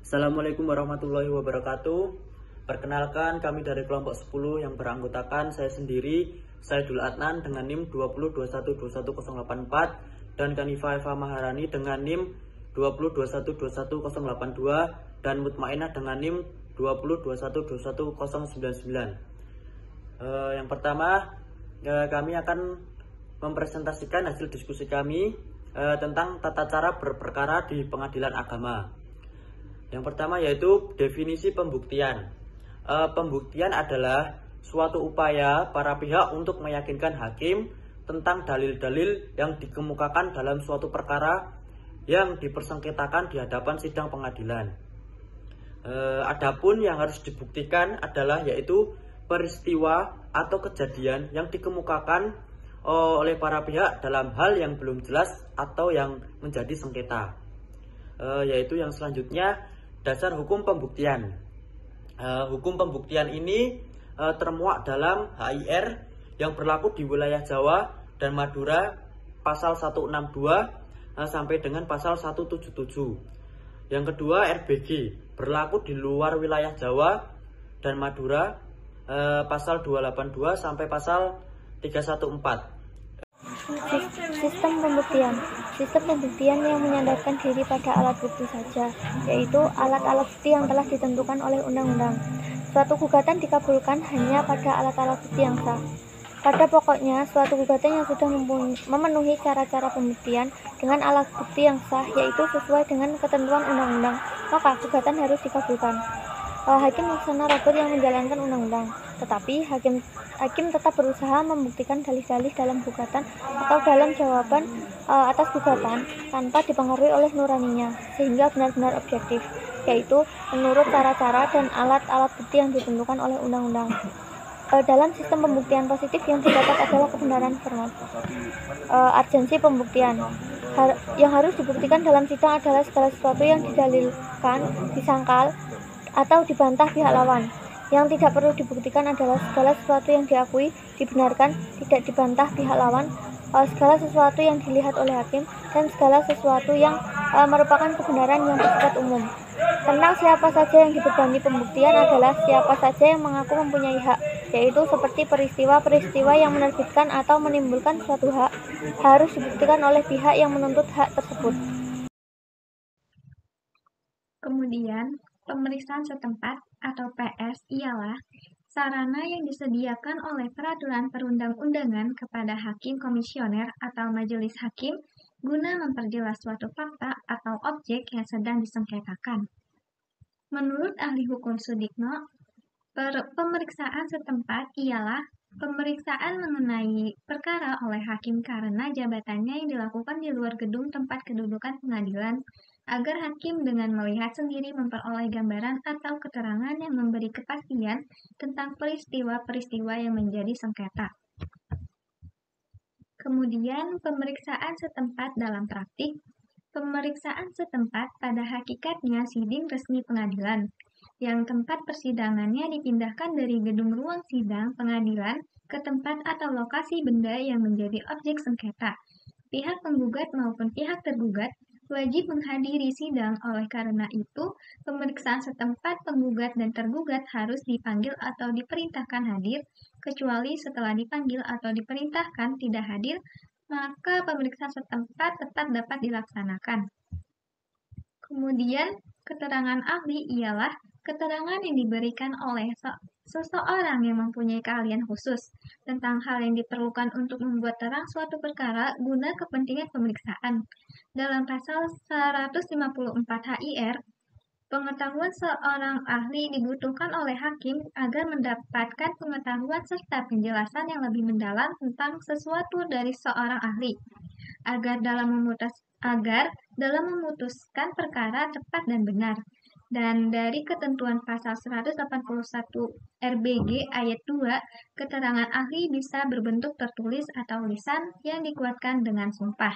Assalamualaikum warahmatullahi wabarakatuh. Perkenalkan, kami dari kelompok 10 yang beranggotakan saya sendiri, Saidul Adnan dengan NIM 2021211084 dan Kanifa Eva Maharani dengan NIM 2021211082 dan Mutmainah dengan NIM 2021211099. Yang pertama, kami akan mempresentasikan hasil diskusi kami tentang tata cara berperkara di pengadilan agama. Yang pertama yaitu definisi pembuktian. Pembuktian adalah suatu upaya para pihak untuk meyakinkan hakim tentang dalil-dalil yang dikemukakan dalam suatu perkara yang dipersengketakan di hadapan sidang pengadilan. Adapun yang harus dibuktikan adalah yaitu peristiwa atau kejadian yang dikemukakan oleh para pihak dalam hal yang belum jelas atau yang menjadi sengketa. Yaitu yang selanjutnya, dasar hukum pembuktian. Hukum pembuktian ini termuat dalam HIR yang berlaku di wilayah Jawa dan Madura pasal 162 sampai dengan pasal 177. Yang kedua, RBG berlaku di luar wilayah Jawa dan Madura pasal 282 sampai pasal 314. Sistem pembuktian. Sistem pembuktian yang menyandarkan diri pada alat bukti saja, yaitu alat-alat bukti yang telah ditentukan oleh undang-undang. Suatu gugatan dikabulkan hanya pada alat-alat bukti yang sah. Pada pokoknya, suatu gugatan yang sudah memenuhi cara-cara pembuktian dengan alat bukti yang sah, yaitu sesuai dengan ketentuan undang-undang, maka gugatan harus dikabulkan. Hakim laksana robot yang menjalankan undang-undang, tetapi hakim tetap berusaha membuktikan dalih-dalih dalam gugatan atau dalam jawaban atas gugatan tanpa dipengaruhi oleh nuraninya, sehingga benar-benar objektif, yaitu menurut cara-cara dan alat-alat bukti yang ditentukan oleh undang-undang. Dalam sistem pembuktian positif yang didapat adalah kebenaran formal. Urgensi pembuktian. Yang harus dibuktikan dalam sidang adalah segala sesuatu yang didalilkan, disangkal, atau dibantah pihak lawan. Yang tidak perlu dibuktikan adalah segala sesuatu yang diakui, dibenarkan, tidak dibantah pihak lawan, segala sesuatu yang dilihat oleh hakim, dan segala sesuatu yang merupakan kebenaran yang bersifat umum. Tentang siapa saja yang dibebani pembuktian adalah siapa saja yang mengaku mempunyai hak, yaitu seperti peristiwa-peristiwa yang menerbitkan atau menimbulkan suatu hak, harus dibuktikan oleh pihak yang menuntut hak tersebut. Kemudian, pemeriksaan setempat atau PS ialah sarana yang disediakan oleh peraturan perundang-undangan kepada hakim komisioner atau majelis hakim guna memperjelas suatu fakta atau objek yang sedang disengketakan. Menurut ahli hukum Sudikno, pemeriksaan setempat ialah pemeriksaan mengenai perkara oleh hakim karena jabatannya yang dilakukan di luar gedung tempat kedudukan pengadilan, agar hakim dengan melihat sendiri memperoleh gambaran atau keterangan yang memberi kepastian tentang peristiwa-peristiwa yang menjadi sengketa. Kemudian, pemeriksaan setempat dalam praktik. Pemeriksaan setempat pada hakikatnya siding resmi pengadilan, yang tempat persidangannya dipindahkan dari gedung ruang sidang pengadilan ke tempat atau lokasi benda yang menjadi objek sengketa. Pihak penggugat maupun pihak tergugat wajib menghadiri sidang. Oleh karena itu, pemeriksaan setempat penggugat dan tergugat harus dipanggil atau diperintahkan hadir, kecuali setelah dipanggil atau diperintahkan tidak hadir, maka pemeriksaan setempat tetap dapat dilaksanakan. Kemudian, keterangan ahli ialah keterangan yang diberikan oleh seseorang yang mempunyai keahlian khusus tentang hal yang diperlukan untuk membuat terang suatu perkara guna kepentingan pemeriksaan. Dalam pasal 154 HIR, pengetahuan seorang ahli dibutuhkan oleh hakim agar mendapatkan pengetahuan serta penjelasan yang lebih mendalam tentang sesuatu dari seorang ahli, agar dalam memutuskan perkara tepat dan benar. Dan dari ketentuan pasal 181 RBG ayat 2, keterangan ahli bisa berbentuk tertulis atau lisan yang dikuatkan dengan sumpah.